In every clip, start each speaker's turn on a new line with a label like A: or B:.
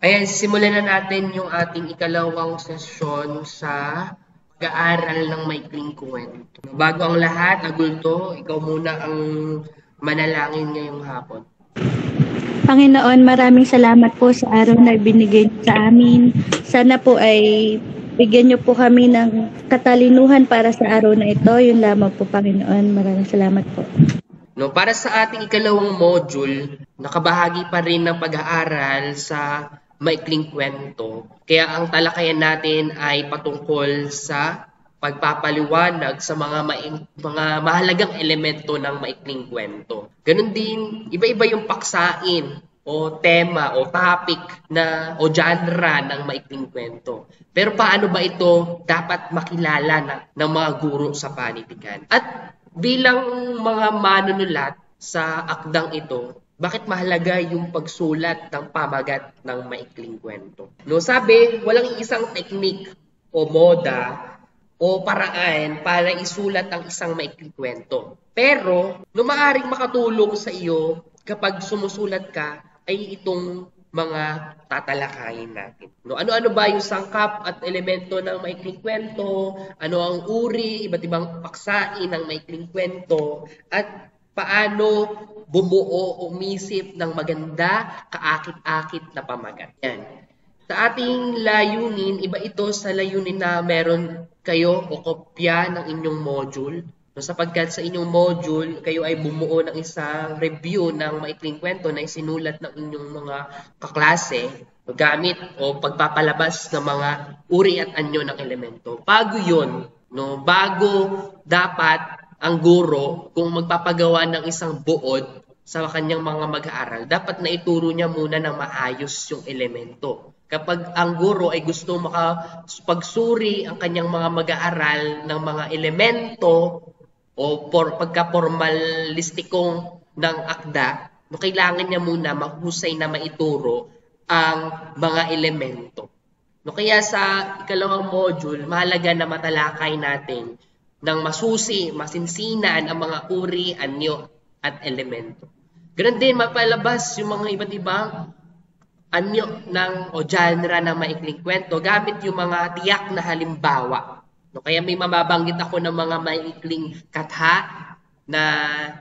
A: Ayan, simulan na natin yung ating ikalawang sesyon sa pag-aaral ng maikling kwento. Bago ang lahat, Agulto, ikaw muna ang manalangin ngayong hapon.
B: Panginoon, maraming salamat po sa araw na binigay niyo sa amin. Sana po ay bigyan niyo po kami ng katalinuhan para sa araw na ito. Yun lamang po, Panginoon. Maraming salamat po.
A: No, para sa ating ikalawang module, nakabahagi pa rin ng pag-aaral sa maikling kwento. Kaya ang talakayan natin ay patungkol sa pagpapaliwanag sa mga mahalagang elemento ng maikling kwento. Ganon din, iba-iba yung paksain o tema o topic na o genre ng maikling kwento. Pero paano ba ito dapat makilala ng mga guro sa panitikan? At bilang mga manunulat sa akdang ito, bakit mahalaga yung pagsulat ng pamagat ng maikling kwento? No, sabi, walang isang teknik o moda o paraan para isulat ang isang maikling kwento. Pero, no maaaring makatulong sa iyo kapag sumusulat ka ay itong mga tatalakayin natin. No, ano-ano ba yung sangkap at elemento ng maikling kwento? Ano ang uri, iba't ibang paksain ng maikling kwento? At paano bumuo, umisip ng maganda, kaakit-akit na pamagat? Yan. Sa ating layunin, iba ito sa layunin na meron kayo o kopya ng inyong module. No, sapagkat sa inyong module, kayo ay bumuo ng isang review ng maikling kwento na isinulat ng inyong mga kaklase gamit o pagpapalabas ng mga uri at anyo ng elemento. Bago yun, no, bago dapat ang guro kung magpapagawa ng isang buod sa kanyang mga mag-aaral, dapat na ituro niya muna ng maayos yung elemento. Kapag ang guro ay gusto makapagsuri ang kanyang mga mag-aaral ng mga elemento o pagka-formalistikong ng akda, no, kailangan niya muna mahusay na maituro ang mga elemento. No, kaya sa ikalawang module, mahalaga na matalakay natin ng masusi, masinsinan ang mga uri, anyo at elemento. Ganun din mapalabas yung mga iba't ibang anyo ng o genre ng maikling kwento gamit yung mga tiyak na halimbawa. No, kaya may mababanggit ako ng mga maikling katha na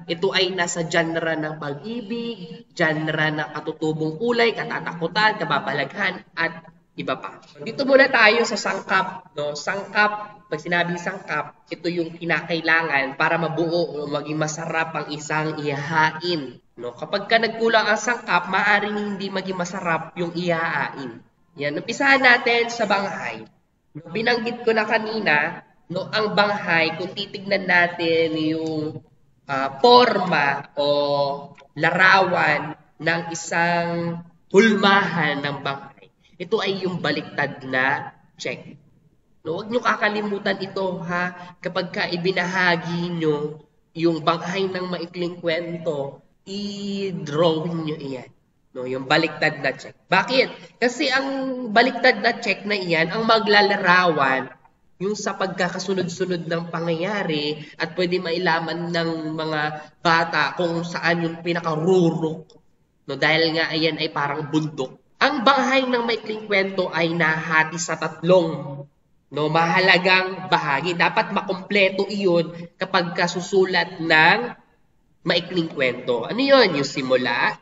A: ito ay nasa genre ng pag-ibig, genre ng katutubong kulay, katatakutan, kababalaghan, at iba pa. Dito muna tayo sa sangkap. No? Sangkap, pag sinabing sangkap, ito yung kinakailangan para mabuo o maging masarap ang isang ihahain. No? Kapag ka nagkulang ang sangkap, maaaring hindi maging masarap yung ihahain. Yan, umpisahan natin sa banghay. No, binanggit ko na kanina, no, ang banghay, kung titignan natin yung forma o larawan ng isang hulmahan ng banghay, ito ay yung baliktad na check. No, huwag nyo kakalimutan ito ha, kapag ka ibinahagi nyo yung banghay ng maikling kwento, i-drawing nyo iyan. No, yung baliktad na check. Bakit? Kasi ang baliktad na check na iyan ang maglalarawan yung sa pagkakasunod-sunod ng pangyayari at pwede mailaman ng mga bata kung saan yung pinakarurok. No, dahil nga ayan ay parang bundok. Ang banghay ng maikling kwento ay nahati sa tatlong mahalagang bahagi. Dapat makumpleto iyon kapag kasusulat ng maikling kwento. Ano yun? Yung simula,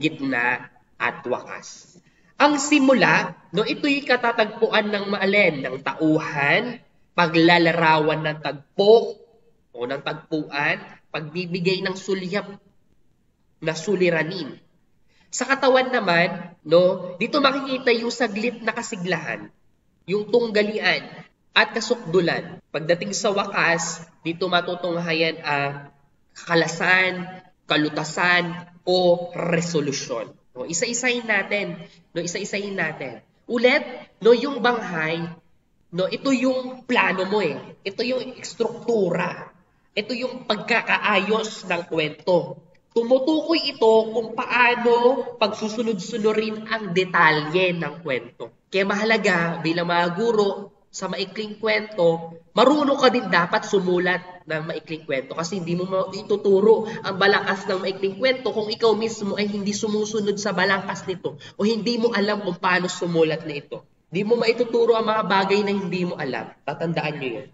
A: gitna, at wakas. Ang simula, ito'y katatagpuan ng maalin, ng tauhan, paglalarawan ng tagpo o ng tagpuan, pagbibigay ng sulyap na suliranin. Sa katawan naman, dito makikita yung saglit na kasiglahan, yung tunggalian at kasukdulan. Pagdating sa wakas, dito matutunghayan ang kakalasan, kalutasan, o resolusyon. Isa-isahin natin. Isa-isahin natin. Ulit, yung banghay, ito yung plano mo eh. Ito yung struktura. Ito yung pagkakaayos ng kwento. Tumutukoy ito kung paano pagsusunod-sunurin ang detalye ng kwento. Kaya mahalaga bilang mga guro sa maikling kwento, marunong ka din dapat sumulat ng maikling kwento kasi hindi mo ituturo ang balangkas ng maikling kwento kung ikaw mismo ay hindi sumusunod sa balangkas nito o hindi mo alam kung paano sumulat na ito. Hindi mo maituturo ang mga bagay na hindi mo alam. Tatandaan nyo yun.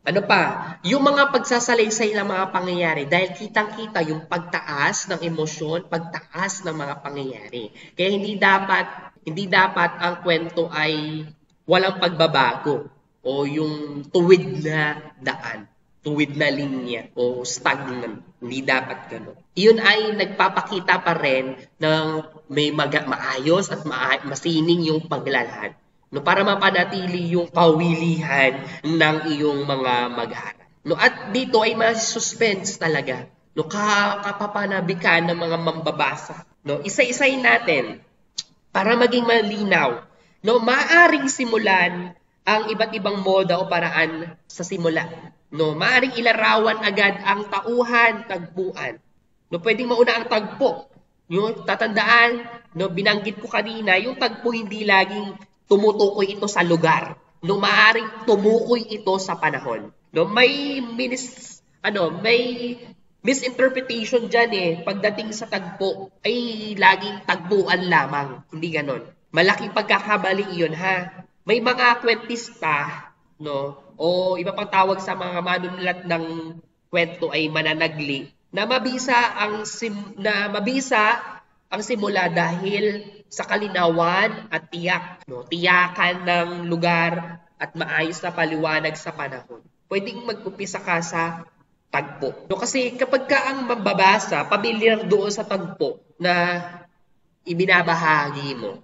A: Ano pa? Yung mga pagsasalaysay ng mga pangyayari dahil kitang-kita yung pagtaas ng emosyon, pagtaas ng mga pangyayari. Kaya hindi dapat ang kwento ay walang pagbabago o yung tuwid na daan, tuwid na linya o stagnant. Hindi dapat gano'n. Iyon ay nagpapakita pa rin ng may maayos at masining yung paglalahad. No, para mapanatili yung kawilihan ng iyong mga mag-aaral. No, at dito ay mas-suspense talaga. No, kapapanabikan ng mga mambabasa. No, isa-isayin natin para maging malinaw. No, maaring simulan ang iba't ibang moda o paraan sa simula. No, maaring ilarawan agad ang tauhan, tagpuan. No, pwedeng mauna ang tagpo. Yung tatandaan, no, binanggit ko kanina, yung tagpo hindi laging tumutukoy ito sa lugar. No, maaaring tumukoy ito sa panahon. No, may misinterpretation diyan pagdating sa tagpo ay laging tagpuan lamang, hindi ganon. Malaking pagkakabali iyon ha. May mga kwentista, no, o iba pang tawag sa mga manunulat ng kwento ay mananagli na mabisa ang simula dahil sa kalinawan at tiyak, no? Tiyakan ng lugar at maayos na paliwanag sa panahon. Pwedeng mag-umpisa ka sa tagpo. No, kasi kapag ka ang mambabasa, pamilyar doon sa tagpo na ibinabahagi mo,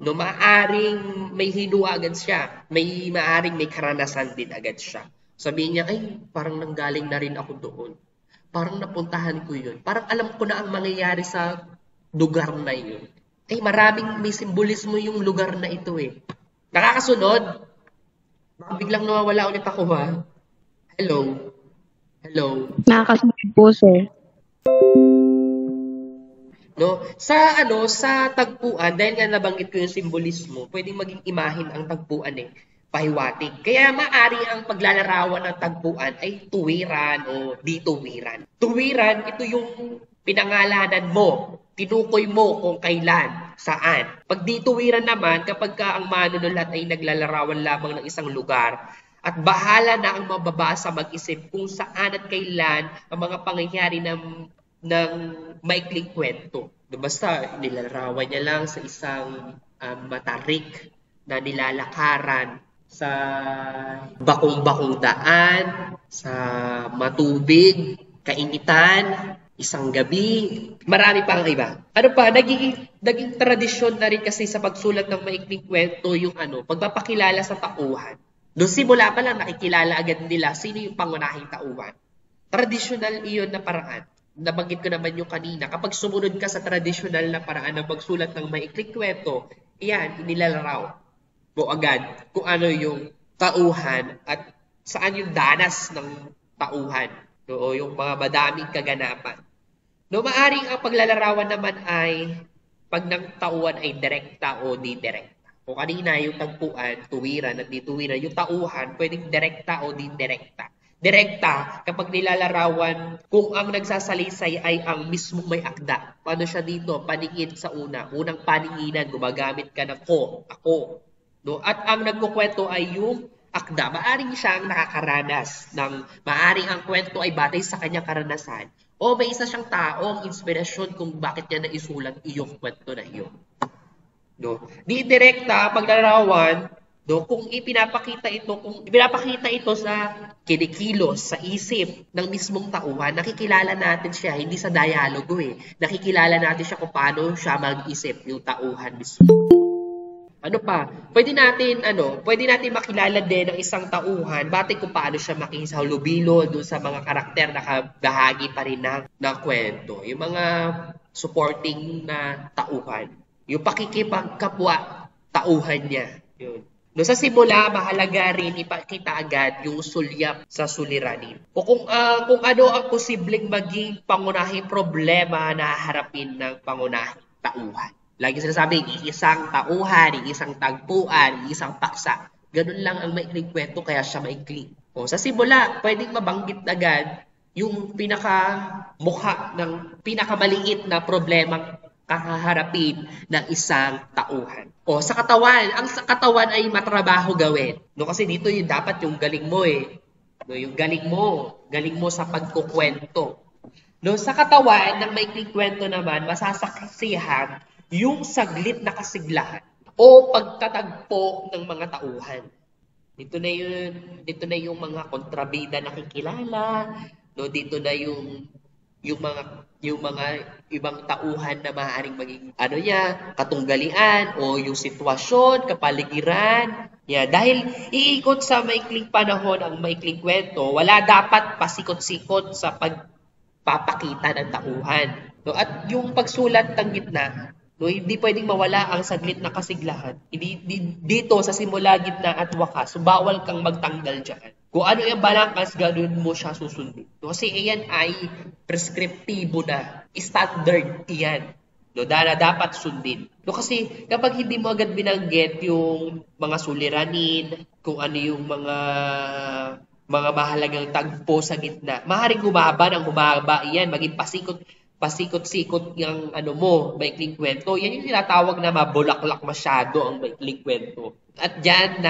A: no, maaring may hinua agad siya, maaring may karanasan din agad siya. Sabihin niya, ay, parang nanggaling na rin ako doon. Parang napuntahan ko yun. Parang alam ko na ang mangyayari sa lugar na yun. Ay, maraming may simbolismo yung lugar na ito Nakakasunod? Baka biglang nawawala ulit ako ha. Hello? Hello?
B: Nakakasunod po, sir.
A: No, sa tagpuan, dahil nga nabanggit ko yung simbolismo, pwedeng maging imahin ang tagpuan pahiwatig. Kaya maari ang paglalarawan ng tagpuan ay tuwiran o dituwiran. Tuwiran, ito yung pinangalanan mo, tinukoy mo kung kailan, saan. Pag dituwiran naman, kapag ka ang manunulat ay naglalarawan lamang ng isang lugar, at bahala na ang mababasa mag-isip kung saan at kailan ang mga pangyayari ng maikling kwento. Basta nilalarawan niya lang sa isang matarik na nilalakaran sa bakong-bakong daan, sa matubig, kainitan, isang gabi, marami pang iba. Ano pa, naging tradisyon na rin kasi sa pagsulat ng maikling kwento yung pagpapakilala sa tauhan. Doon simula pa lang nakikilala agad nila sino yung pangunahing tauhan. Traditional iyon na paraan. Nabanggit ko naman yung kanina, kapag sumunod ka sa traditional na paraan ng pagsulat ng maikling kwento, iyan, inilalaraw mo agad kung ano yung tauhan at saan yung danas ng tauhan, no? O yung mga madaming kaganapan. No, maaring ang paglalarawan naman ay pag ng tauhan ay direkta o di-direkta. O kanina yung tagpuan, tuwiran at dituwiran, yung tauhan pwedeng direkta o di-direkta. Direkta, kapag nilalarawan, kung ang nagsasalaysay ay ang mismong may akda. Paano siya dito? Paningin sa unang paninginan, gumagamit ka ng ko, ako. No? At ang nagkukwento ay yung akda. Maaring siyang nakakaranas maaring ang kwento ay batay sa kanyang karanasan. O may isa siyang taong inspirasyon kung bakit niya naisulat iyong kwento na iyon. No? Di direkta, paglalarawan, no, kung ipinapakita ito sa kinikilos, sa isip ng mismong tauhan, nakikilala natin siya, hindi sa dialogo Nakikilala natin siya kung paano siya mag-isip, yung tauhan mismo. Ano pa? Pwede natin makilala din ng isang tauhan, batay kung paano siya makihalubilo doon sa mga karakter na bahagi pa rin ng kwento. Yung mga supporting na tauhan. Yung pakikipagkapwa tauhan niya. Yun. No, sa simula, mahalaga rin ipakita agad yung sulyap sa suliranin. O kung ano ang posibleng maging pangunahing problema na harapin ng pangunahing tauhan. Lagi sinasabi, iisang tauhan, iisang tagpuan, iisang paksa. Ganun lang ang maikling kwento, kaya siya maikling. O sa simula, pwedeng mabanggit agad yung mukha ng pinakamaliit na problemang kakaharapin ng isang tauhan. O sa katawan, ang sa katawan ay matrabaho gawin. No, kasi dito yung dapat yung galing mo eh. No, yung galing mo sa pagkukwento. No, sa katawan ng maikling kwento naman, masasaksihan yung saglit na kasiglahan o pagtatagpo ng mga tauhan. Dito na yung mga kontrabida na kikilala, no, dito na yung mga ibang tauhan na maaaring maging katunggalian o yung sitwasyon, kapaligiran. Dahil iikot sa maikling panahon ang maikling kwento, wala dapat pasikot-sikot sa pagpapakita ng tauhan. No, at yung pagsulat ng gitna, no, hindi pwedeng mawala ang saglit na kasiglahan. Dito sa simula, gitna at wakas, bawal kang magtanggal dyan. Kung ano yung balangkas, ganun mo siya susundin. No, kasi iyan ay preskriptibo na. Standard iyan. No, dapat sundin. No, kasi kapag hindi mo agad binanggit yung mga suliranin, kung ano yung mga mahalagang tagpo sa gitna, maaaring humaba iyan, maging pasikot-sikot yung maikling kwento. Yan yung tinatawag na mabulaklak masyado ang maikling kwento. At diyan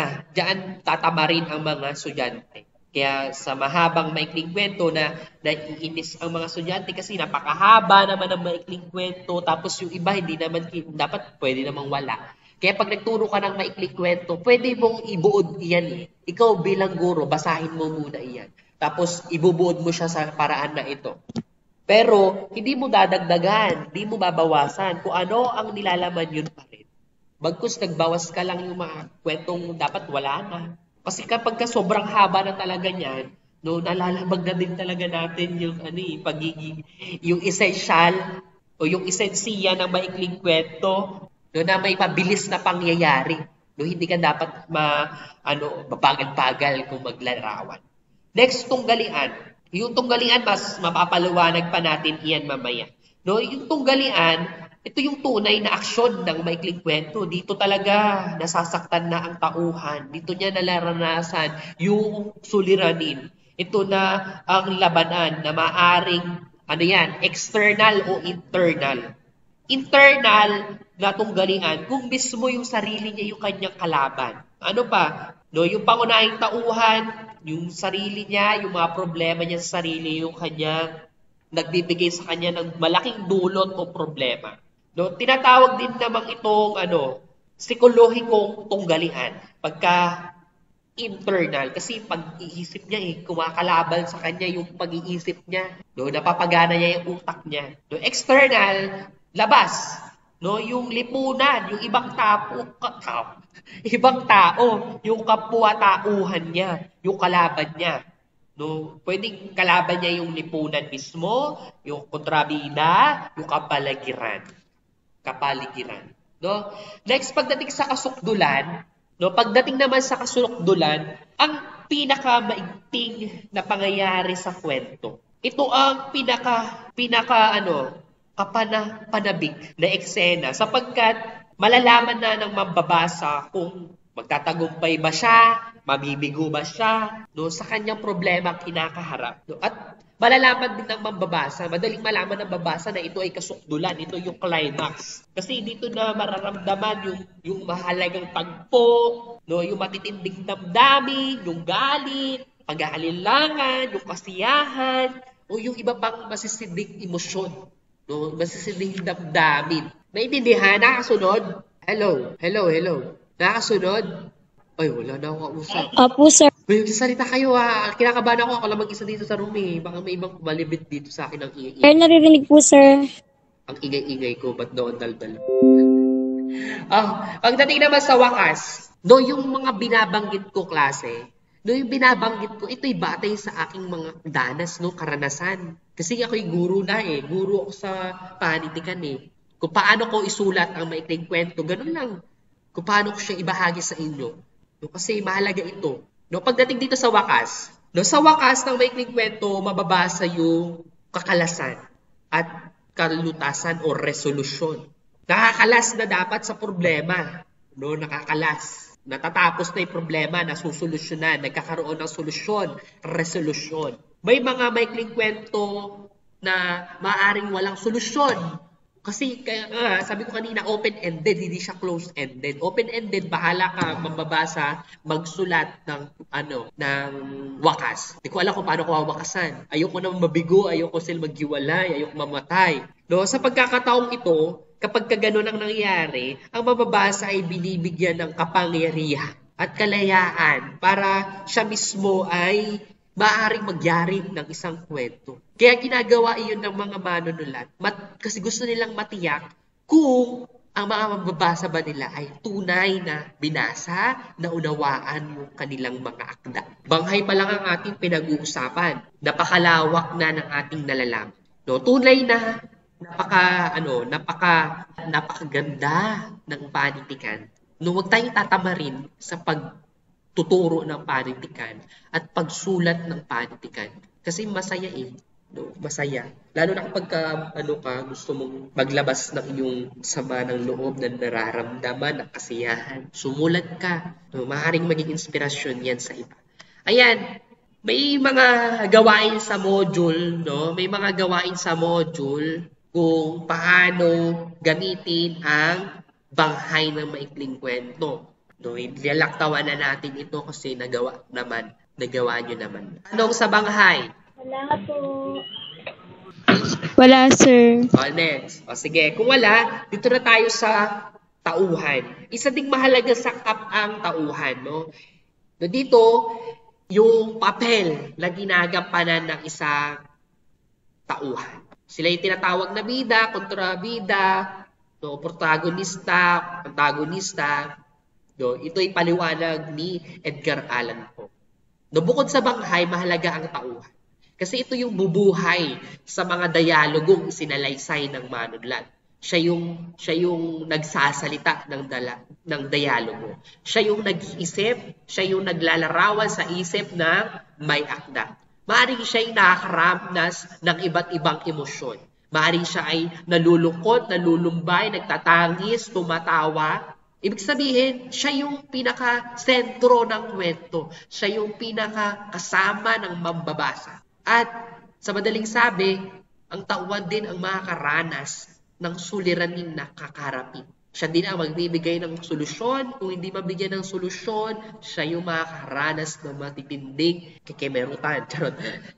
A: tatamarin ang mga estudyante. Kaya sa mahabang maikling kwento na naiinis ang mga estudyante kasi napakahaba naman ang maikling kwento, tapos yung iba hindi naman dapat pwede namang wala. Kaya pag nagturo ka ng maikling kwento, pwede mong ibuod iyan eh. Ikaw bilang guro, basahin mo muna iyan. Tapos ibubuod mo siya sa paraan na ito. Pero hindi mo dadagdagan, hindi mo babawasan. Kung ano ang nilalaman, yun pa rin. Bagkus nagbawas ka lang yung mga kwentong dapat wala na. Kasi kapag sobrang haba na talaga niyan, no, nalalabag na din talaga natin yung yung essential o yung esensiya ng maikling kwento, no, na may mabilis na pangyayari. No, hindi ka dapat babagal-bagal kung maglarawan. Next, tunggalian. Yung tunggalian, mas mapapaliwanag pa natin iyan mamaya. No, yung tunggalian, ito yung tunay na aksyon ng maikling kwento. Dito talaga nasasaktan na ang tauhan. Dito niya nalaranasan yung suliranin. Ito na ang labanan na maaring external o internal. Internal na tunggalian, kung mismo yung sarili niya yung kanyang kalaban. Ano pa? No, yung pangunahing tauhan, yung sarili niya, yung mga problema niya sa sarili, yung kanyang nagbibigay sa kanya ng malaking dulot o problema. No, tinatawag din namang itong psikolohikong tunggalian pagka internal, kasi pag-iisip niya kumakalaban sa kanya yung pag-iisip niya, no, napapagana niya yung utak niya. No, external, labas, no, yung lipunan, yung ibang tao, yung kapwa-tauhan niya, yung kalaban niya. No, pwedeng kalaban niya yung lipunan mismo, yung kontrabida, yung kapaligiran. No? Next, pagdating sa kasukdulan, no, pagdating naman sa kasukdulan, ang pinakamaigting na pangyayari sa kwento. Ito ang panabik na eksena, sapagkat malalaman na ng mambabasa kung magtatagumpay ba siya, mabibigo ba siya, no, sa kanyang problema kinakaharap. No? At malalaman din ng mambabasa, madaling malaman ng mambabasa na ito ay kasukdulan, ito yung climax. Kasi dito na mararamdaman yung mahalagang tagpo, no, yung matitinding damdamin, yung galit, pag-aalilangan, yung kasiyahan, o yung iba pang masisibing emosyon, no, masisibing damdamin. Naintindihan? Nakasunod? Hello? Nakasunod? Ay, wala na akong kausap.
B: Opo, sir.
A: May salita kayo Kinakabahan ako lang mag-isa dito sa room eh. Baka may ibang kumalibit dito sa akin ng
B: Sir,
A: ingay-ingay.
B: naririnig po, sir.
A: Ang ingay-ingay ko, ba't doon daldal? Pagdating naman sa wakas, no, yung mga binabanggit ko klase, no, yung binabanggit ko, ito'y batay sa aking mga danas, no, karanasan. Kasi ako'y guro na eh. Guro ako sa panitikan eh. Kung paano ko isulat ang maikling kwento, ganun lang. Kung paano ko siya ibahagi sa inyo. No, kasi mahalaga ito. No, pagdating dito sa wakas ng maikling kwento, mababasa yung kakalasan at kalutasan o resolusyon. Nakakalas na dapat sa problema. No, nakakalas. natatapos na yung problema, nasusolusyonan, nagkakaroon ng solusyon, resolusyon. May mga maikling kwento na maaring walang solusyon. Kasi sabi ko kanina, open-ended, hindi siya closed-ended. Open-ended, bahala ka mambabasa, magsulat ng wakas. Hindi ko alam kung paano ko wawakasan. Ayoko naman mabigo, ayoko sila maghiwalay, ayoko mamatay. No, sa pagkakataong ito, kapag gano'n ang nangyari, ang mababasa ay binibigyan ng kapangyarihan at kalayaan para siya mismo ay maaaring magyari ng isang kwento. Kaya ginagawa iyon ng mga manunulat kasi gusto nilang matiyak kung ang mga mababasa ba nila ay tunay na binasa, na unawaan yung kanilang mga akda. Banghay pa lang ang ating pinag-uusapan. Napakalawak na ng ating nalalaman. No, tunay na napakaganda ng panitikan. No, huwag tayong tatamarin sa pagtuturo ng panitikan at pagsulat ng panitikan. Kasi masaya no, masaya. Lalo na kapag gusto mong maglabas ng iyong sama ng loob na nararamdaman, ng kasiyahan. Sumulat ka. No, maaaring maging inspirasyon yan sa iba. Ayan, may mga gawain sa module, no? May mga gawain sa module kung paano gamitin ang banghay ng maikling kwento. No, ilalaktawan na natin ito kasi nagawa nyo naman. Anong sa banghay?
B: Wala po. Wala, sir.
A: Next. Sige, kung wala, dito na tayo sa tauhan. Isa ding mahalaga sakap ang tauhan, no? Dito, yung papel na ginagampanan ng isang tauhan. Sila yung tinatawag na bida, kontrabida, no, protagonista, antagonista. No, ito'y paliwanag ni Edgar Allan Poe. No, bukod sa banghay, mahalaga ang tauhan. Kasi ito yung bubuhay sa mga dialogong isinalaysay ng manunulat. Siya yung nagsasalita ng dialogo. Siya yung nag-iisip, siya yung naglalarawan sa isip ng may akda. Maaring siya ay nakakaramnas ng iba't ibang emosyon. Maaring siya ay nalulungkot, nalulumbay, nagtatangis, tumatawa. Ibig sabihin, siya yung pinaka-sentro ng kwento. Siya yung pinaka-kasama ng mambabasa. At sa madaling sabi, ang tauhan din ang makakaranas ng suliranin na kakarapin. Siya din ang magbibigay ng solusyon. Kung hindi mabigyan ng solusyon, siya yung makakaranas ng matitinding kikimerutan.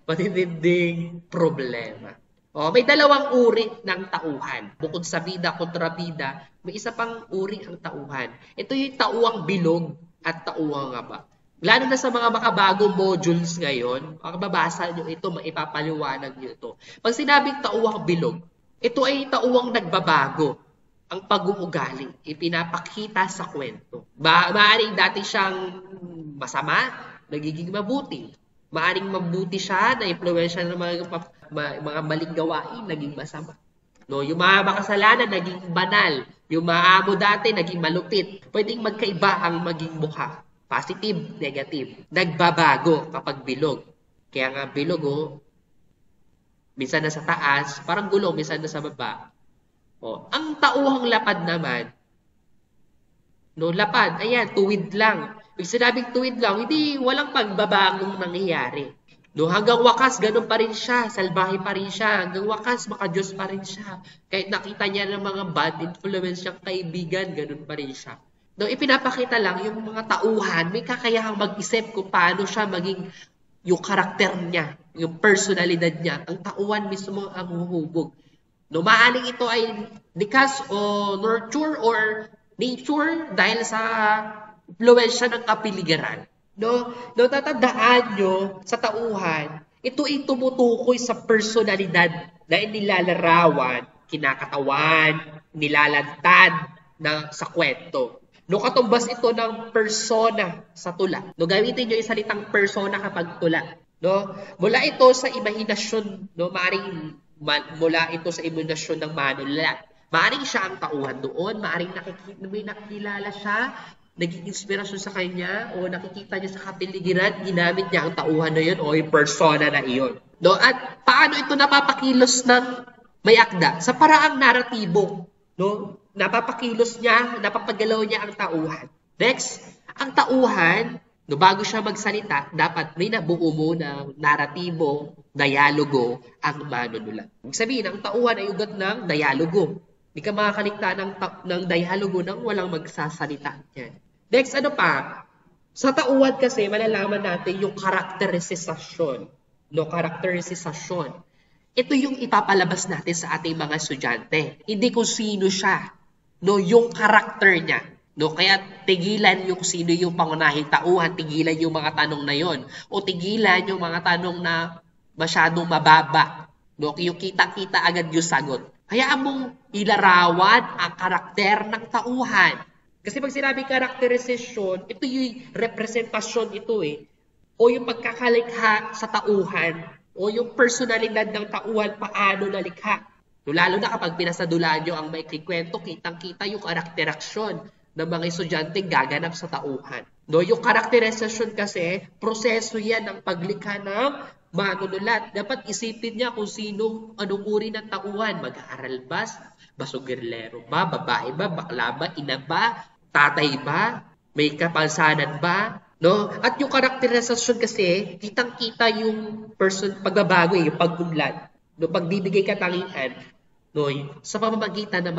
A: Matitinding problema. May dalawang uri ng tauhan. Bukod sa bida, kontrabida, may isa pang uri ang tauhan. Ito yung tauhang bilog at tauhang ngaba. Lalo na sa mga makabagong modules ngayon, makababasa nyo ito, maipapaliwanag nyo ito. Pag sinabing tauhang bilog, ito ay tauhang nagbabago. Ang pag-uugali, ipinapakita sa kwento. Maaring dati siyang masama, nagiging mabuti. Maaring mabuti siya, na-influensya ng mga maling gawain, naging masama. No, yung mga makasalanan, naging banal. Yung mga amo dati, naging malupit. Pwedeng magkaiba ang maging mukha. Positive, negative. Nagbabago kapag bilog. Kaya nga bilog, minsan nasa taas, parang gulong, minsan nasa baba. Ang tauhang lapad naman, no, lapad, ayan, tuwid lang. Pag sinabing tuwid lang, hindi, walang pagbabagong nangyayari. No, hanggang wakas, ganun pa rin siya. Salbahe pa rin siya. Hanggang wakas, makadiyos pa rin siya. Kahit nakita niya ng mga bad influence siyang kaibigan, ganun pa rin siya. No, ipinapakita lang yung mga tauhan, may kakayahang mag-isip kung paano siya maging yung karakter niya, yung personalidad niya. Ang tauhan mismo ang huhubog. No, maaling ito ay because o nurture or nature dahil sa influensya ng kapiligiran. No, tatandaan nyo sa tauhan, ito ay tumutukoy sa personalidad na inilalarawan, kinakatawan, nilalantad sa kwento. No, katumbas ito ng persona sa tula. No, gamitin nyo yung salitang persona kapag tula. No, mula ito sa imahinasyon, no, mula ito sa imahinasyon ng manunulat. Maaring siya ang tauhan doon, maaring may nakilala siya, naging inspirasyon sa kanya, o nakikita niya sa kapiligiran, ginamit niya ang tauhan na yun, o yung persona na iyon. No, at paano ito napapakilos ng may akda? Sa paraang naratibo, no? Napapakilos niya, napapagalaw niya ang tauhan. Next, Ang tauhan, no, bago siya magsalita, dapat may nabuo mo ng naratibo, dialogo, ang manunulat. Ibig sabihin, ang tauhan ay ugat ng dialogo. Hindi ka makakalikta ng dialogo nang walang magsasalita. Yan. Next, ano pa? Sa tauhan kasi, malalaman natin yung karakterisasyon. No, karakterisasyon. Ito yung ipapalabas natin sa ating mga estudyante. Hindi kung sino siya. No, yung karakter niya. No, kaya tigilan yung sino yung pangunahing tauhan, tigilan yung mga tanong na yon, o tigilan yung mga tanong na masyadong mababa. No, yung kita-kita agad yung sagot. Hayaan mong ilarawan ang karakter ng tauhan. Kasi pag sinabi karakterisasyon, ito yung representasyon ito eh. O yung pagkakalikha sa tauhan, o yung personalidad ng tauhan, paano nalikha. No, lalo na kapag pinasadulaan nyo ang maikling kwento, kitang-kita yung karakterasyon ng mga estudyante gaganap sa tauhan. No, yung karakterisasyon kasi, proseso yan ng paglikha ng manunulat. Dapat isipin niya kung sino, anong uri ng tauhan. Mag-aaral ba? Basugirlero ba? Babae ba? Bakla ba? Ina ba? Tatay ba? May kapansanan ba? No? At yung karakterisasyon kasi, kitang-kita yung pagbabago, yung pag-unlad. No, pagbibigay katangian, no, sa pamamagitan na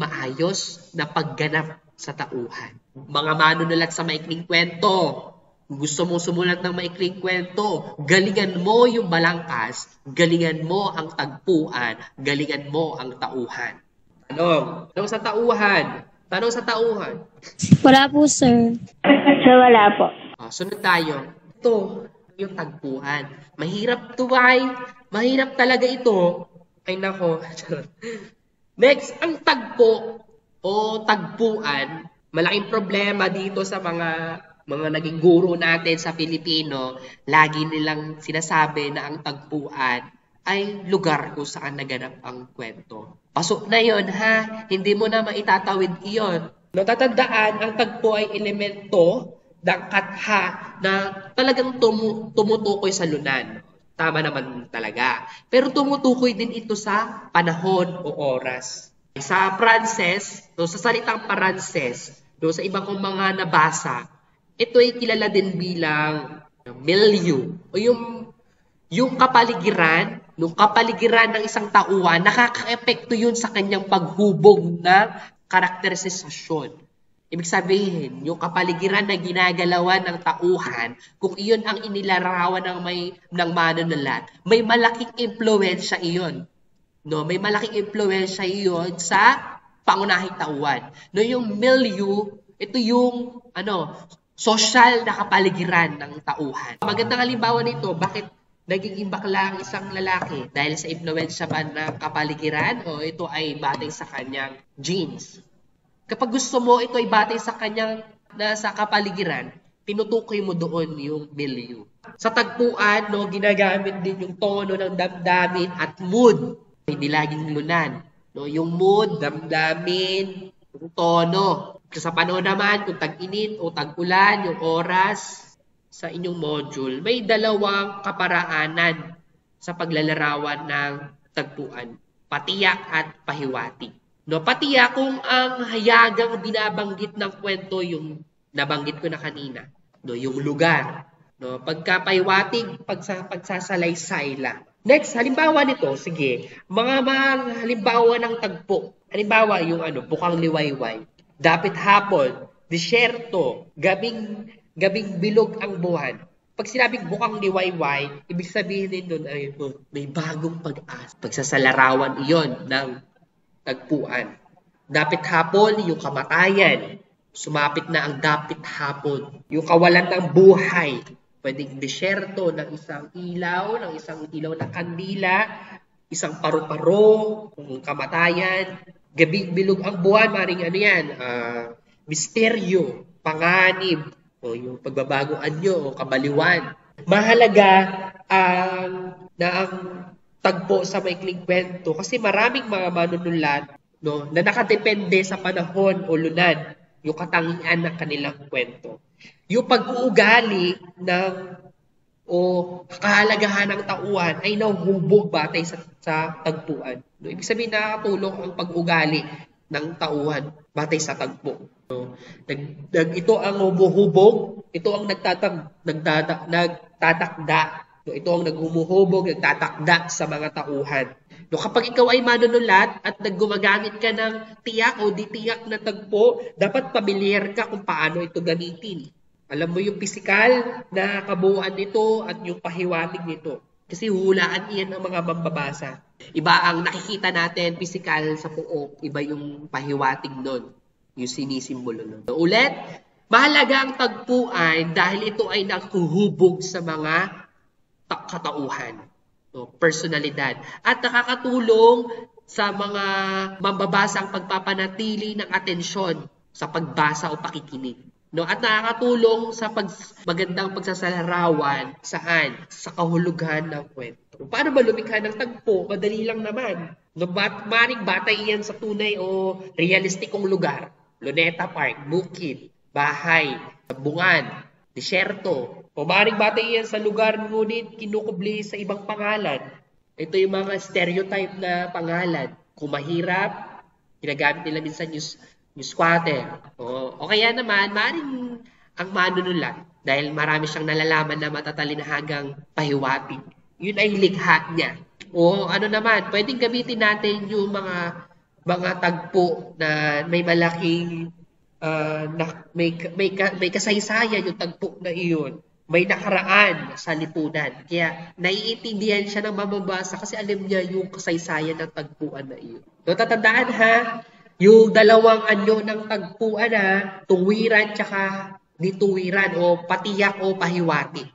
A: maayos na pagganap sa tauhan. Mga manunulat sa maikling kwento. Gusto mong sumulat ng maikling kwento, galingan mo yung balangkas, galingan mo ang tagpuan, galingan mo ang tauhan. Tanong sa tauhan. Tanong sa tauhan.
B: Wala po, sir. Sir, wala po.
A: Sunod tayo. Ito, yung tagpuan. Mahirap to ay. Mahirap talaga ito. Ay nako. Next, ang tagpo o tagpuan, malaking problema dito sa mga naging guro natin sa Pilipino. Lagi nilang sinasabi na ang tagpuan ay lugar kung saan naganap ang kwento. Pasok na yon ha. Hindi mo na maitatawid iyon. Natatandaan, ang tagpo ay elemento ng katha na talagang tumutukoy sa lunan. Tama naman talaga. Pero tumutukoy din ito sa panahon o oras. Sa Pranses, sa salitang Pranses, sa ibang kong mga nabasa, ito ay kilala din bilang milieu o yung kapaligiran, nung kapaligiran ng isang tauhan, nakaka-epekto yun sa kanyang paghubog ng karakterisasyon. Ibig sabihin, yung kapaligiran na ginagalawan ng tauhan, kung iyon ang inilarawan ng manunulat, may malaking impluwensya iyon. No, may malaking impluwensya iyon sa pangunahing tauhan. No, yung milieu, ito yung social na kapaligiran ng tauhan. Magandang halimbawa nito, bakit nagiging bakla ang isang lalaki? Dahil sa impluwensya ba ng kapaligiran o ito ay batay sa kanyang genes? Kapag gusto mo ito ay batay sa kanyang nasa kapaligiran, tinutukoy mo doon yung milieu. Sa tagpuan, ginagamit din yung tono ng damdamin at mood. Hindi laging lunan. Yung mood, damdamin, yung tono. Sa panahon naman, kung tag-init o tag-ulan, yung oras sa inyong module, may dalawang kaparaanan sa paglalarawan ng tagpuan. Patiyak at pahiwatig. Patiyak kung ang hayagang binabanggit ng kwento yung nabanggit ko na kanina. Yung lugar. Pagka pahiwatig, pagsasalaysay lang. Next, halimbawa nito, sige, mga halimbawa ng tagpo. Halimbawa yung bukang liwayway. Dapit hapon, disyerto, gabing bilog ang buwan. Pag sinabing bukang liwayway, ibig sabihin din doon ay may bagong pag-asa. Pagsasalarawan iyon ng tagpuan. Dapit hapon, yung kamatayan. Sumapit na ang dapit hapon. Yung kawalan ng buhay. Pwedeng disyerto ng isang ilaw ng kandila, isang paru-paro, kamatayan. Gabing bilog ang buwan, maring misteryo, panganib, o yung pagbabago anyo o kabaliwan. Mahalaga ang tagpo sa maikling kwento kasi maraming mga manunulat na nakadepende sa panahon o lunan, yung katangian ng kanilang kwento. Yung pag-uugali o kahalagahan ng tauhan ay nahuhubog batay sa tagpuan. Ibig sabihin nakakatulong ang pag-ugali ng tauhan batay sa tagpo. No? Ito ang humuhubog, ito ang nagtatakda. No? Ito ang naghumuhubog, nagtatakda sa mga tauhan. No, kapag ikaw ay manunulat at naggumagamit ka ng tiyak o di tiyak na tagpo, dapat pamilyar ka kung paano ito gamitin. Alam mo yung pisikal na kabuuan nito at yung pahiwatig nito. Kasi hulaan iyan ang mga mambabasa. Iba ang nakikita natin pisikal sa puok, iba yung pahiwatig nun, yung sinisimbolo nun. So, ulit, mahalaga ang tagpuan dahil ito ay nakuhubog sa mga katauhan. So, personalidad. At nakakatulong sa mga mambabasa ang pagpapanatili ng atensyon sa pagbasa o pakikinig. No, at nakakatulong sa magandang pagsasalarawan saan? Sa kahulugan ng kwento. Paano ba lumikha ng tagpo? Madali lang naman. No, maring batay yan sa tunay o realistikong lugar. Luneta Park, Bukid, Bahay, Bungan, Disyerto. O maring batay yan sa lugar ngunit kinukubli sa ibang pangalan. Ito yung mga stereotype na pangalan. Kung mahirap, ginagamit nila minsan yung squatter. O kaya naman, maring ang manunulat dahil marami siyang nalalaman na matatalinhagang pahiwatig. Yun ay likha niya. O ano naman, pwedeng gamitin natin yung mga tagpo na may malaking may kasaysayan yung tagpo na iyon. May nakaraan sa lipunan. Kaya naiintindihan siya ng mababasa kasi alam niya yung kasaysayan ng tagpuan na iyon. So, tatandaan ha, yung dalawang anyo ng tagpuan tuwiran tsaka dituwiran o patiyak o pahiwatig.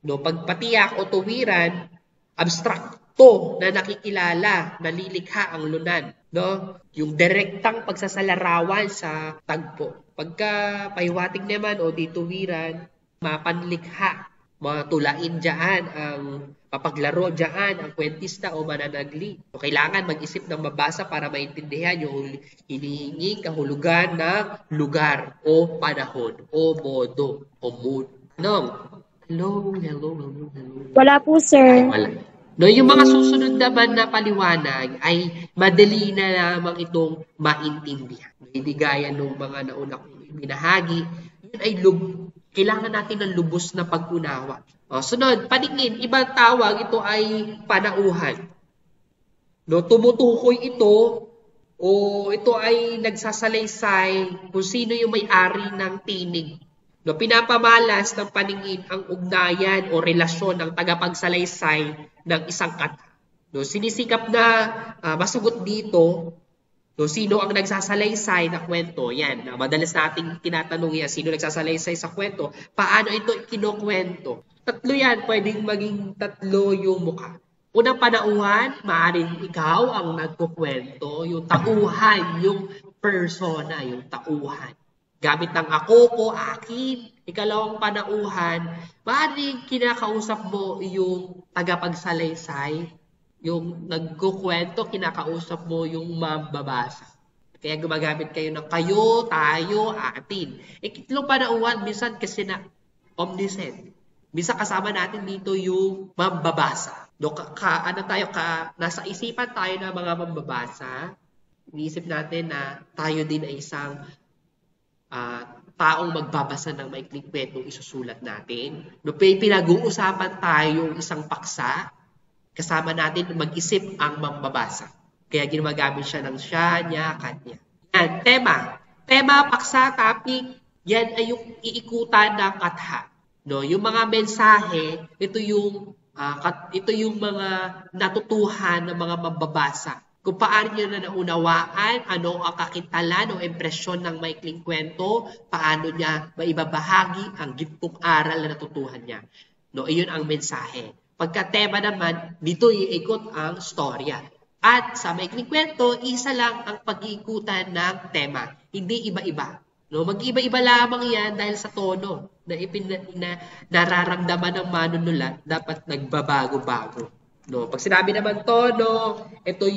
A: No, pag patiyak o tuwiran, abstrakto na nakikilala, nalilikha ang lunan. No? Yung direktang pagsasalarawan sa tagpo. Pagka pahiwatig naman o dituwiran, mapanlikha, matulain dyan ang papaglaro dyan ang kwentista o mananagli. So, kailangan mag-isip ng mabasa para maintindihan yung hinihinging kahulugan ng lugar o panahon o modo o mood. No? Hello.
B: Wala po, sir.
A: Ay, wala. No, yung mga susunod naman na paliwanag ay madali na lamang itong maintindihan. Hindi gaya ng mga nauna kong binahagi. Yun ay kailangan natin ng lubos na pag-unawa. Sunod, paningin, ibang tawag, ito ay panauhan. No, tumutukoy ito o ito ay nagsasalaysay kung sino yung may-ari ng tinig. No, pinapamalas ng paningin ang ugnayan o relasyon ng tagapagsalaysay ng isang kata. No, sinisikap na masagot dito. So, sino ang nagsasalaysay na kwento? Yan, madalas nating tinatanong yan, sino nagsasalaysay sa kwento? Paano ito kinukwento? Tatlo yan, pwedeng maging tatlo yung mukha. Unang panauhan, maaaring ikaw ang nagkukwento, yung tauhan, yung persona, yung tauhan. Gamit ng ako ko, akin. Ikalawang panauhan, maaaring kinakausap mo yung tagapagsalaysay, yung nagkukwento, kinakausap mo yung mambabasa. Kaya gumagamit kayo ng kayo, tayo, atin. Ikitlong panauhan, minsan kasi na omniscient. Minsan kasama natin dito yung mambabasa. Nasa isipan tayo ng mga mambabasa. Iniisip natin na tayo din ay isang taong magbabasa ng maikling kwentong isusulat natin. Pinag-uusapan tayo isang paksa. Kasama natin mag-isip ang mambabasa. Kaya ginagamit siya ng siya, niya, kanya. Yan, tema. Tema, paksa, topic, yan ay yung iikutan ng katha. No, yung mga mensahe, ito yung mga natutuhan ng mga mambabasa. Kung paano nyo na naunawaan, ano ang kakintalan o impresyon ng maikling kwento, paano niya maibabahagi ang gintong aral na natutuhan niya. No, iyon ang mensahe. Pagka-tema naman, dito iikot ang storya. At sa maikling kwento, isa lang ang pag-iikutan ng tema. Hindi iba-iba. No, mag-iba-iba lamang yan dahil sa tono na nararamdaman ng manunulat, dapat nagbabago-bago. No, pag sinabi naman tono, ito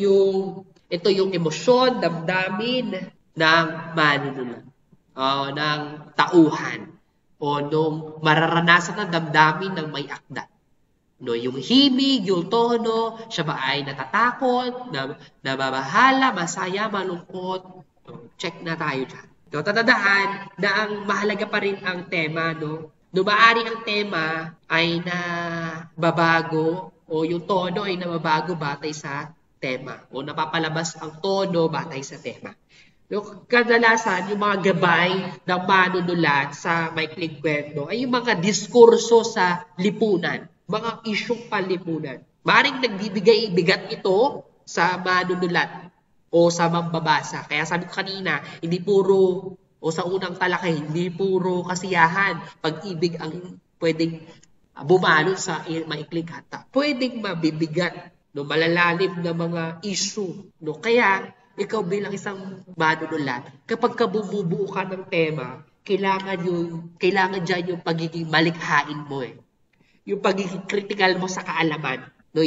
A: yung emosyon, damdamin ng manunulat. Ng tauhan. O nung mararanasan ng damdamin ng may akda. No, yung himig, yung tono, siya ba ay natatakot, nababahala, masaya, malungkot, check na tayo dyan. No, tatandaan na ang mahalaga pa rin ang tema, no? No, maaari ang tema ay nababago o yung tono ay nababago batay sa tema o napapalabas ang tono batay sa tema. No, kadalasan, yung mga gabay ng manunulat sa maikling kwento ay yung mga diskurso sa lipunan, mga isyong panlipunan. Maaring nagbibigay bigat ito sa manunulat o sa mambabasa. Kaya sabi ko kanina, hindi puro o sa unang talakay, hindi puro kasiyahan, pag-ibig ang pwedeng bumalot sa maikling hata. Pwedeng mabibigat, no, malalalim na mga issue. No? Kaya, ikaw bilang isang manunulat, kapag bumubuo ka ng tema, kailangan dyan yung pagiging malikhain mo eh. Yung pagiging critical mo sa kaalaman. No?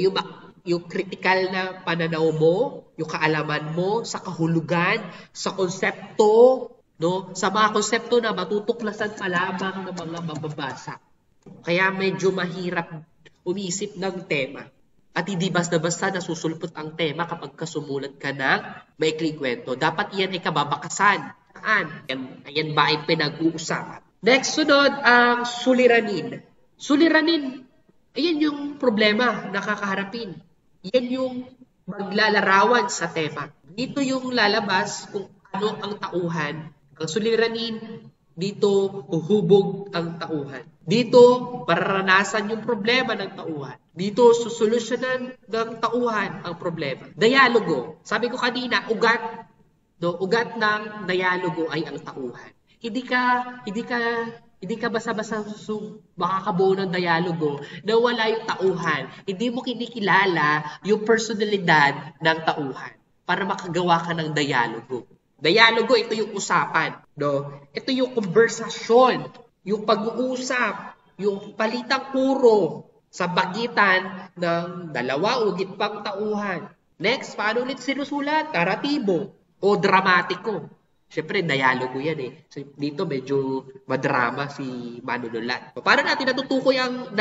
A: Yung critical na pananaw mo, yung kaalaman mo sa kahulugan, sa konsepto, no? Sa mga konsepto na matutuklasan pa lamang ng mga mababasa. Kaya medyo mahirap umisip ng tema. At hindi basta-basta nasusulpot ang tema kapag kasumulat ka ng maikling kwento. Dapat iyan ay kababakasan. Ayan ba ay pinag-uusapan? Next, sunod ang suliranin. Suliranin, ayan yung problema na kakaharapin. Yan yung maglalarawan sa tema. Dito yung lalabas kung ano ang tauhan. Ang suliranin, dito uhubog ang tauhan. Dito, mararanasan yung problema ng tauhan. Dito, susolusyonan ng tauhan ang problema. Dialogo. Sabi ko kanina, ugat ng dialogo ay ang tauhan. Hindi ka basta-basta makakabuo ng dialogo na wala yung tauhan. Hindi mo kinikilala yung personalidad ng tauhan para makagawa ka ng dialogo. Dialogo, ito yung usapan. No? Ito yung konversasyon, yung pag-uusap, yung palitang puro sa pagitan ng dalawa o gitpang tauhan. Next, paano ulit sinusulat? Naratibo o dramatiko. Siyempre, dialogo yan eh. So, dito medyo madrama si manunulat. So, paano natin natutukoy ang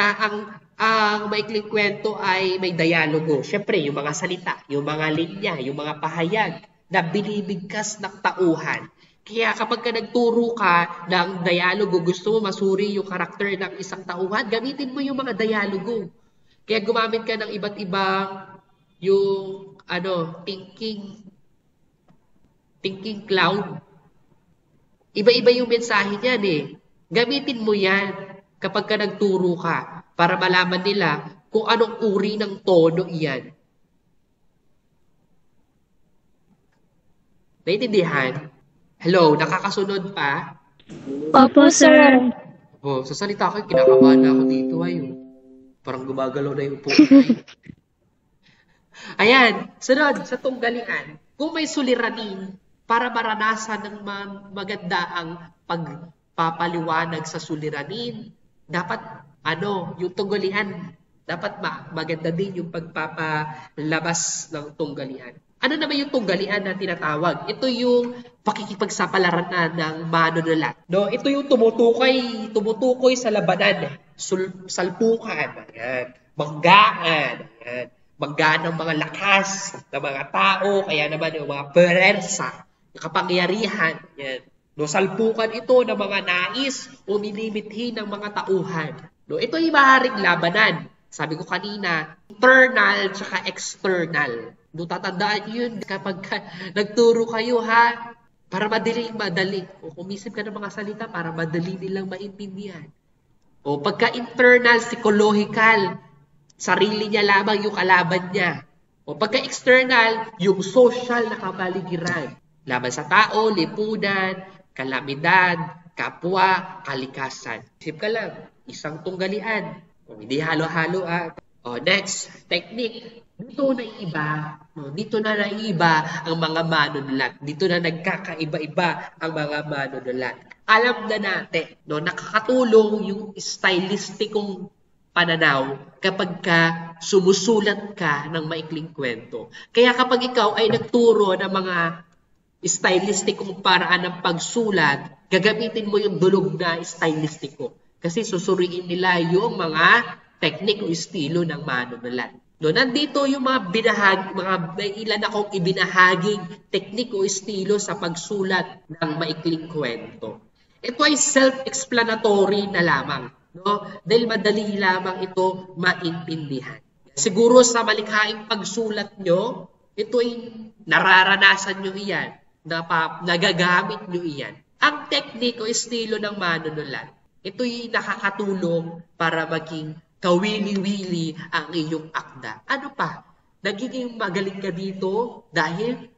A: maikling kwento ay may dialogo? Siyempre, yung mga salita, yung mga linya, yung mga pahayag na binibigkas ng tauhan. Kaya kapag ka nagturo ka ng dialogo, gusto mo masuri yung karakter ng isang tauhan, gamitin mo yung mga dialogo. Kaya gumamit ka ng iba't ibang yung thinking cloud. Iba-iba yung mensahe niyan eh. Gamitin mo yan kapag ka nagturo ka para malaman nila kung anong uri ng tono iyan. Naintindihan? Hello, nakakasunod pa?
B: Opo, sir.
A: Oh, sa salita ko, kinakabahan na ako dito ay. Parang gumagalaw na yung upo. Ayan, sunod sa tunggalian. Kung may suliranin, para maranasan ng maganda ang pagpapaliwanag sa suliranin, dapat yung tunggalian, dapat maganda din yung pagpapalabas ng tunggalian. Ano naman yung tunggalian na tinatawag? Ito yung pakikipagsapalaran ng manunulat. No, ito yung tumutukoy sa labanan, salpukan, ayan, banggaan, ayan, banggaan ng mga lakas ng mga tao, kaya naman yung mga perersa, yung kapangyarihan, ayan. No, salpukan ito ng mga nais o minimithi ng mga tauhan. No, ito yung maaaring labanan. Sabi ko kanina, internal at external. No, tatandaan yun kapag nagturo kayo ha, para madali. O kumisip ka ng mga salita para madali nilang maintindihan. O pagka internal, psychological, sarili niya lamang yung kalaban niya. O pagka external, yung social na kapaligiran. Laban sa tao, lipunan, kalamidad, kapwa, kalikasan. Isip ka lang, isang tunggalian. O, hindi halo-halo O, next, technique. Dito na naiiba ang mga manunulat. Dito na nagkakaiba-iba ang mga manunulat. Alam na natin, nakakatulong yung stylistikong pananaw kapag ka sumusulat ka ng maikling kwento. Kaya kapag ikaw ay nagturo ng mga stylistikong paraan ng pagsulat, gagamitin mo yung dulog na stylistiko. Kasi susuriin nila yung mga technique o estilo ng manunulat. No, nandito yung mga may ilan akong ibinahaging teknik o estilo sa pagsulat ng maikling kwento. Ito ay self-explanatory na lamang, no? Dahil madali lamang ito maintindihan. Siguro sa malikhaing pagsulat nyo, ito ay nararanasan nyo iyan, nagagamit nyo iyan. Ang teknik o estilo ng manunulat, ito'y nakakatulong para maging kawili-wili ang iyong akda. Ano pa? Nagiging magaling ka dito dahil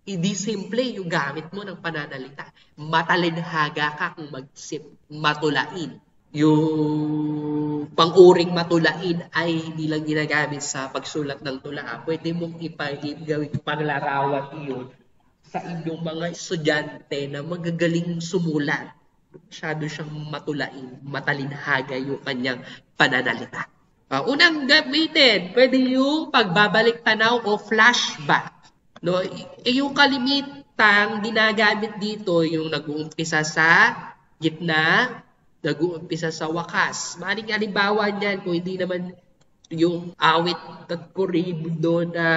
A: hindi simple yung gamit mo ng pananalita. Matalinhaga ka kung mag-isip, matulain. Yung pang-uring matulain ay hindi lang ginagamit sa pagsulat ng tula. Pwede mong gawing panglarawan iyon sa inyong mga estudyante na magagaling sumulat. Masyado siyang matulain, matalinhaga yung kanyang pananalita. Unang gamitin, pwede yung pagbabalik tanaw o flashback. No, yung kalimitang ginagamit dito, yung nag-uumpisa sa gitna, nag-uumpisa sa wakas. Maring halimbawa niyan, kung hindi naman yung awit at puribundo na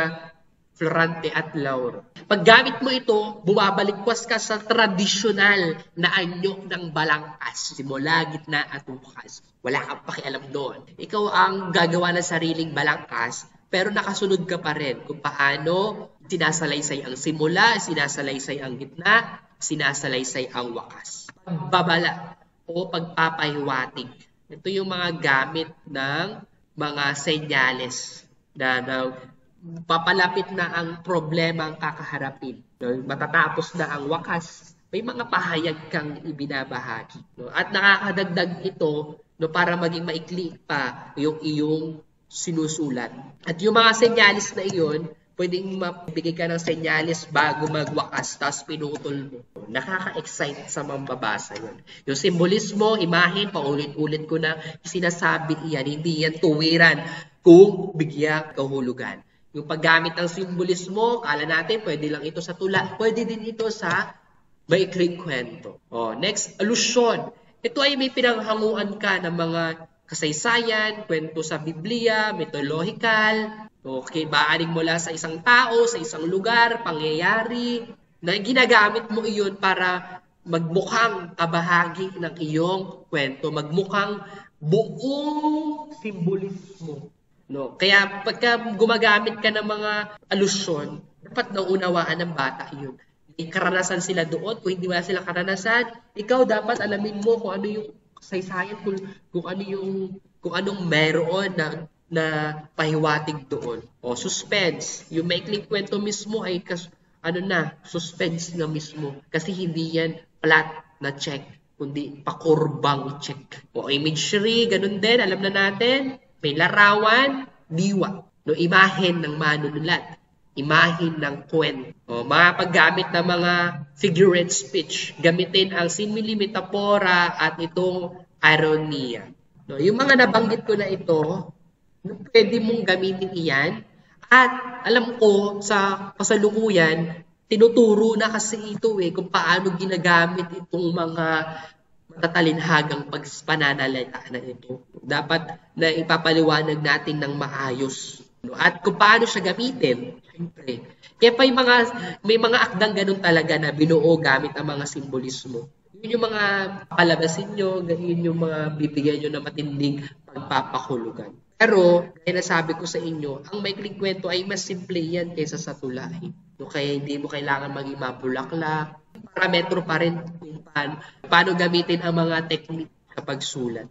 A: Florante at Lauro. Paggamit mo ito, bumabalik-was ka sa tradisyonal na anyo ng balangkas. Simula, gitna at wakas. Wala kang pakialam doon. Ikaw ang gagawa ng sariling balangkas, pero nakasunod ka pa rin kung paano sinasalaysay ang simula, sinasalaysay ang gitna, sinasalaysay ang wakas. Pagbabala o pagpapahiwatig. Ito yung mga gamit ng mga senyales na papalapit na ang problema ang kakaharapin. No? Matatapos na ang wakas, may mga pahayag kang ibinabahagi. No? At nakakadagdag ito no, para maging maikli pa yung iyong sinusulat. At yung mga senyalis na iyon, pwedeng mabigay ka ng senyalis bago magwakas, tapos pinutol mo. Nakaka-excite sa mambabasa yun. Yung simbolismo, imahin, paulit-ulit ko na sinasabi iyan, hindi yan tuwiran kung bigyan kahulugan. Yung paggamit ng simbolismo, kala natin pwede lang ito sa tula, pwede din ito sa maikling kwento. Next, allusyon. Ito ay may pinanghanguan ka ng mga kasaysayan, kwento sa Biblia, mythological, okay, maaring mula sa isang tao, sa isang lugar, pangyayari, na ginagamit mo iyon para magmukhang kabahagi ng iyong kwento, magmukhang buong simbolismo. No, kaya pagka gumagamit ka ng mga alusyon, dapat nauunawaan ng bata yun. May karanasan sila doon, kung hindi wala silang karanasan, ikaw dapat alamin mo kung ano yung kasaysayan, kung anong meron na pahiwatig doon. Suspense. Yung maikling kwento mismo ay suspense na mismo. Kasi hindi yan flat na check, kundi pakurbang check. Imagery, ganun din, alam na natin. May larawan, diwa. No, imahen ng manunulat. Imahen ng kwento. Mga paggamit ng mga figurate speech. Gamitin ang simile, metapora at itong ironiya. No, yung mga nabanggit ko na ito, pwede mong gamitin iyan. At alam ko sa kasalukuyan, tinuturo na kasi ito kung paano ginagamit itong mga matatalinhagang pananalita na ito. Dapat na ipapaliwanag natin ng maayos. At kung paano siya gamitin, siyempre. Kaya pa may mga akdang ganun talaga na binuo gamit ang mga simbolismo. Yun yung mga palabasin nyo, yun yung mga bibigyan nyo na matinding pagpapahulugan. Pero, kaya nasabi ko sa inyo, ang maikling kwento ay mas simple yan kaysa sa tulahin. Kaya hindi mo kailangan maging mabulaklak. Parametro pa rin kung paano gamitin ang mga teknik sa pagsulat.